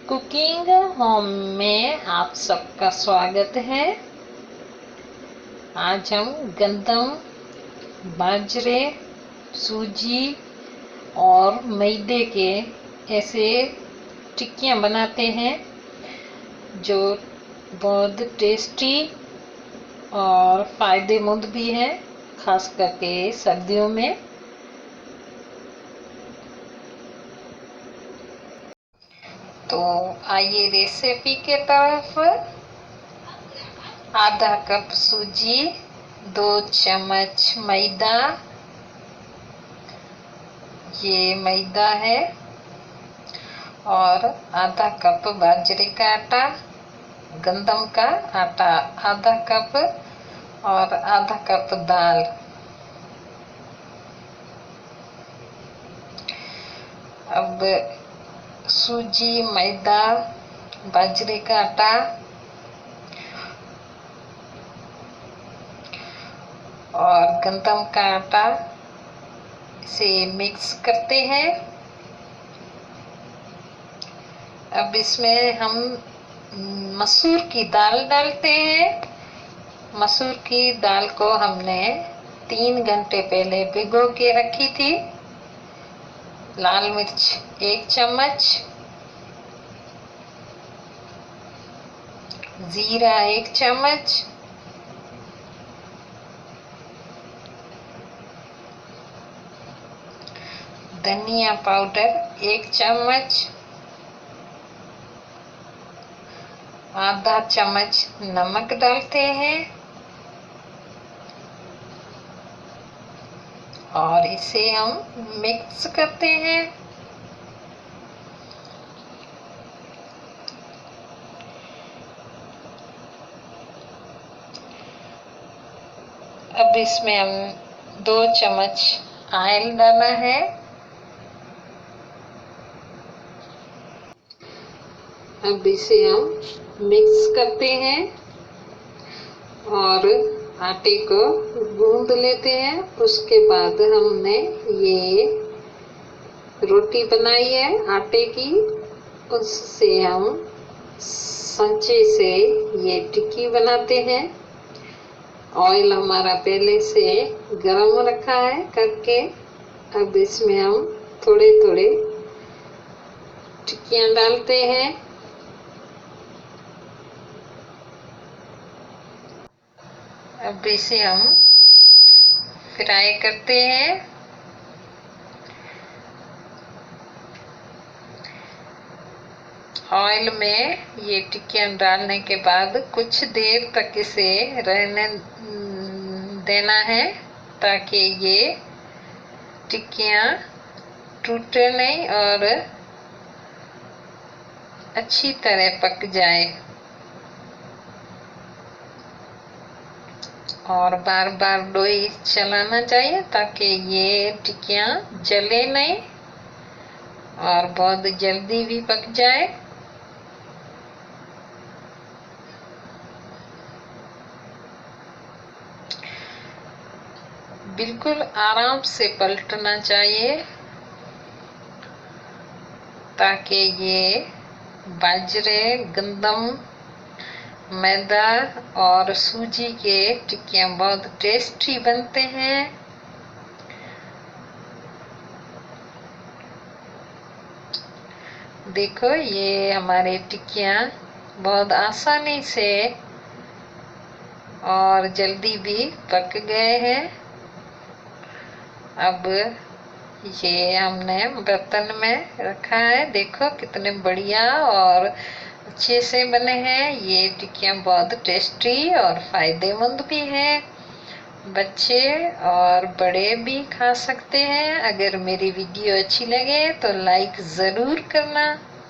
Cooking home में आप सबका स्वागत है। आज हम गंदम, बाजरे, सूजी और मैदे के ऐसे टिक्कियाँ बनाते हैं जो बहुत टेस्टी और फायदेमंद भी है, खास करके सर्दियों में। तो आइए रेसिपी के तरफ। आधा कप सूजी, 2 चम्मच मैदा, ये मैदा है, और आधा कप बाजरे का आटा, गंदम का आटा आधा कप, और आधा कप दाल। अब सूजी, मैदा, बाजरे का आटा और गंदम का आटा से मिक्स करते हैं। अब इसमें हम मसूर की दाल डालते हैं। मसूर की दाल को हमने 3 घंटे पहले भिगो के रखी थी। लाल मिर्च 1 चम्मच, जीरा 1 चम्मच, धनिया पाउडर 1 चम्मच, आधा चम्मच नमक डालते हैं और इसे हम मिक्स करते हैं। अब इसमें हम 2 चम्मच ऑयल डालना है। अब इसे हम मिक्स करते हैं और आटे को गूंद लेते हैं। उसके बाद हमने ये रोटी बनाई है आटे की, उससे हम सांचे से ये टिक्की बनाते हैं। ऑयल हमारा पहले से गरम रखा है करके। अब इसमें हम थोड़े थोड़े टिक्कियाँ डालते हैं। अब इसे हम फ्राई करते हैं। ऑयल में ये टिक्कियाँ डालने के बाद कुछ देर तक इसे रहने देना है ताकि ये टिक्कियाँ टूटे नहीं और अच्छी तरह पक जाए। और बार बार लोई चलाना चाहिए ताकि ये टिक्कियाँ जले नहीं और बहुत जल्दी भी पक जाए। बिल्कुल आराम से पलटना चाहिए ताकि ये बाजरे, गंदम, मैदा और सूजी के टिक्कियाँ बहुत टेस्टी बनते हैं। देखो ये हमारे टिक्कियाँ बहुत आसानी से और जल्दी भी पक गए हैं। अब ये हमने बर्तन में रखा है। देखो कितने बढ़िया और अच्छे से बने हैं। ये टिक्कियाँ बहुत टेस्टी और फायदेमंद भी हैं। बच्चे और बड़े भी खा सकते हैं। अगर मेरी वीडियो अच्छी लगे तो लाइक ज़रूर करना।